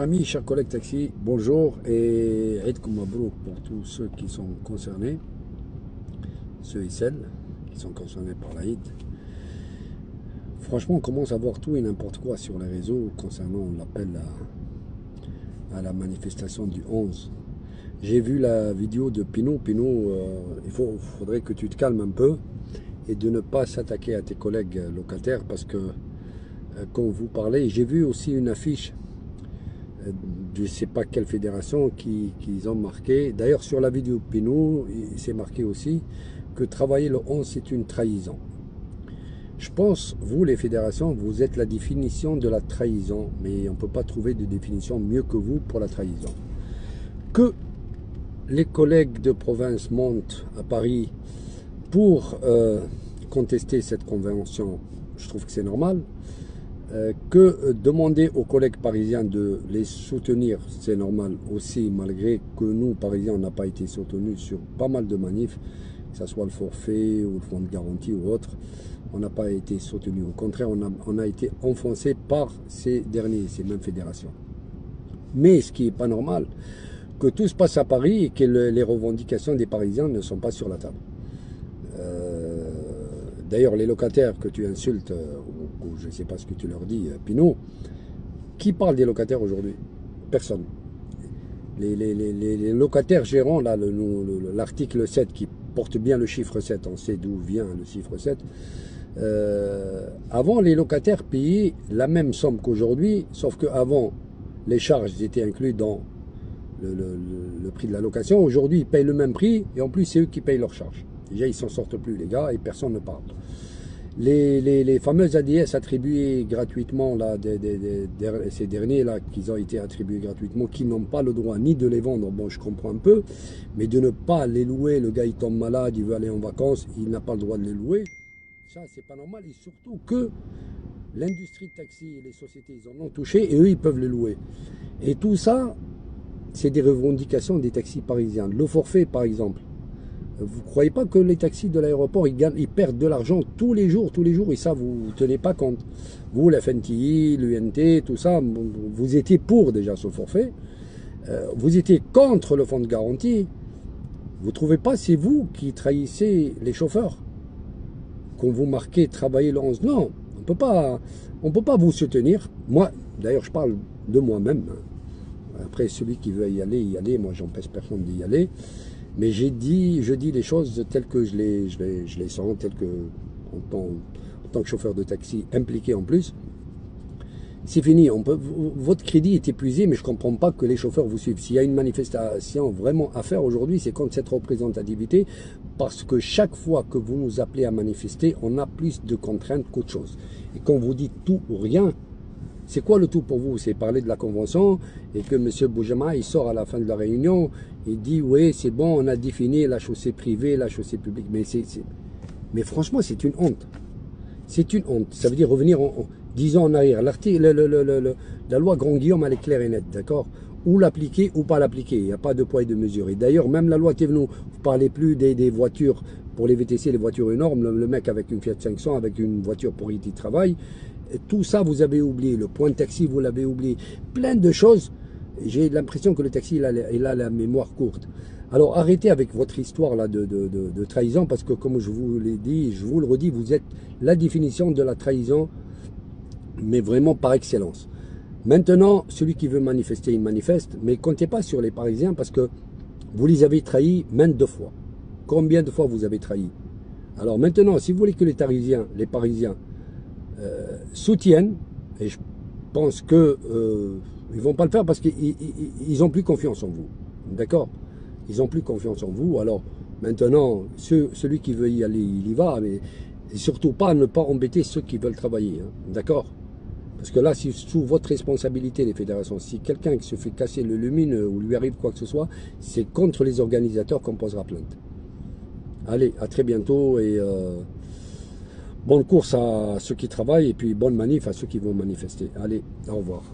Amis, chers collègues taxi, bonjour et Eid Mabrouk pour tous ceux qui sont concernés, ceux et celles qui sont concernés par l'Aïd. Franchement, on commence à voir tout et n'importe quoi sur les réseaux concernant l'appel à la manifestation du 11. J'ai vu la vidéo de Pinot. Pinot, il faudrait que tu te calmes un peu et de ne pas s'attaquer à tes collègues locataires parce que quand vous parlez, j'ai vu aussi une affiche je ne sais pas quelle fédération qu'ils ont marqué. D'ailleurs, sur la vidéo Pinot, c'est marqué aussi que travailler le 11, c'est une trahison. Je pense, vous, les fédérations, vous êtes la définition de la trahison, mais on ne peut pas trouver de définition mieux que vous pour la trahison. Que les collègues de province montent à Paris pour contester cette convention, je trouve que c'est normal. Que demander aux collègues parisiens de les soutenir, c'est normal aussi, malgré que nous, Parisiens, on n'a pas été soutenus sur pas mal de manifs, que ce soit le forfait ou le fonds de garantie ou autre, on n'a pas été soutenus. Au contraire, on a été enfoncés par ces mêmes fédérations. Mais ce qui n'est pas normal, que tout se passe à Paris et que les revendications des Parisiens ne sont pas sur la table. D'ailleurs, les locataires que tu insultes, ou je ne sais pas ce que tu leur dis, Pinot, qui parle des locataires aujourd'hui? Personne. Les locataires gérants, là, l'article 7 qui porte bien le chiffre 7, on sait d'où vient le chiffre 7. Avant, les locataires payaient la même somme qu'aujourd'hui, sauf qu'avant, les charges étaient incluses dans le prix de la location. Aujourd'hui, ils payent le même prix et en plus, c'est eux qui payent leurs charges. Déjà, ils ne s'en sortent plus, les gars, et personne ne parle. Les fameuses ADS attribuées gratuitement, là, ces derniers là, qui ont été attribués gratuitement, qui n'ont pas le droit ni de les vendre, bon, je comprends un peu, mais de ne pas les louer, le gars, il tombe malade, il veut aller en vacances, il n'a pas le droit de les louer. Ça, c'est pas normal, et surtout que l'industrie de taxi et les sociétés, ils en ont touché, et eux, ils peuvent les louer. Et tout ça, c'est des revendications des taxis parisiens. Le forfait, par exemple. Vous ne croyez pas que les taxis de l'aéroport, ils perdent de l'argent tous les jours, et ça, vous ne tenez pas compte. Vous, la FNTI, l'UNT, tout ça, vous étiez pour déjà ce forfait. Vous étiez contre le fonds de garantie. Vous ne trouvez pas, c'est vous qui trahissez les chauffeurs qu'on vous marquait travailler le 11. Non, on ne peut pas vous soutenir. Moi, d'ailleurs, je parle de moi-même. Après, celui qui veut y aller, moi, j'empêche personne d'y aller. Mais je dis les choses telles que je les sens, telles que, en tant que chauffeur de taxi impliqué en plus. C'est fini, votre crédit est épuisé, mais je ne comprends pas que les chauffeurs vous suivent. S'il y a une manifestation vraiment à faire aujourd'hui, c'est contre cette représentativité, parce que chaque fois que vous nous appelez à manifester, on a plus de contraintes qu'autre chose. Et quand vous dites tout ou rien, c'est quoi le tout pour vous? C'est parler de la convention et que M. Boujama, il sort à la fin de la réunion, il dit oui, c'est bon, on a défini la chaussée privée, la chaussée publique. Mais franchement, c'est une honte. C'est une honte. Ça veut dire revenir 10 ans en arrière. La loi Grand-Guillaume, elle est claire et nette, d'accord? Ou l'appliquer ou pas l'appliquer. Il n'y a pas de poids et de mesure. Et d'ailleurs, même la loi Thévenot, vous ne parlez plus des voitures pour les VTC, les voitures énormes, le mec avec une Fiat 500, avec une voiture pour y travaille. Tout ça, vous avez oublié. Le point de taxi, vous l'avez oublié. Plein de choses. J'ai l'impression que le taxi, il a la mémoire courte. Alors, arrêtez avec votre histoire là de trahison, parce que, comme je vous l'ai dit, je vous le redis, vous êtes la définition de la trahison, mais vraiment par excellence. Maintenant, celui qui veut manifester, il manifeste, mais comptez pas sur les Parisiens, parce que vous les avez trahis maintes de fois. Combien de fois vous avez trahi? Alors maintenant, si vous voulez que les Parisiens soutiennent, et je pense que ils vont pas le faire parce qu'ils ont plus confiance en vous, d'accord? Ils ont plus confiance en vous. Alors maintenant, celui qui veut y aller, il y va, mais surtout pas ne pas embêter ceux qui veulent travailler, hein, d'accord? Parce que là, c'est sous votre responsabilité, les fédérations. Si quelqu'un qui se fait casser le lumine ou lui arrive quoi que ce soit, c'est contre les organisateurs qu'on posera plainte. Allez, à très bientôt et bonne course à ceux qui travaillent et puis bonne manif à ceux qui vont manifester. Allez, au revoir.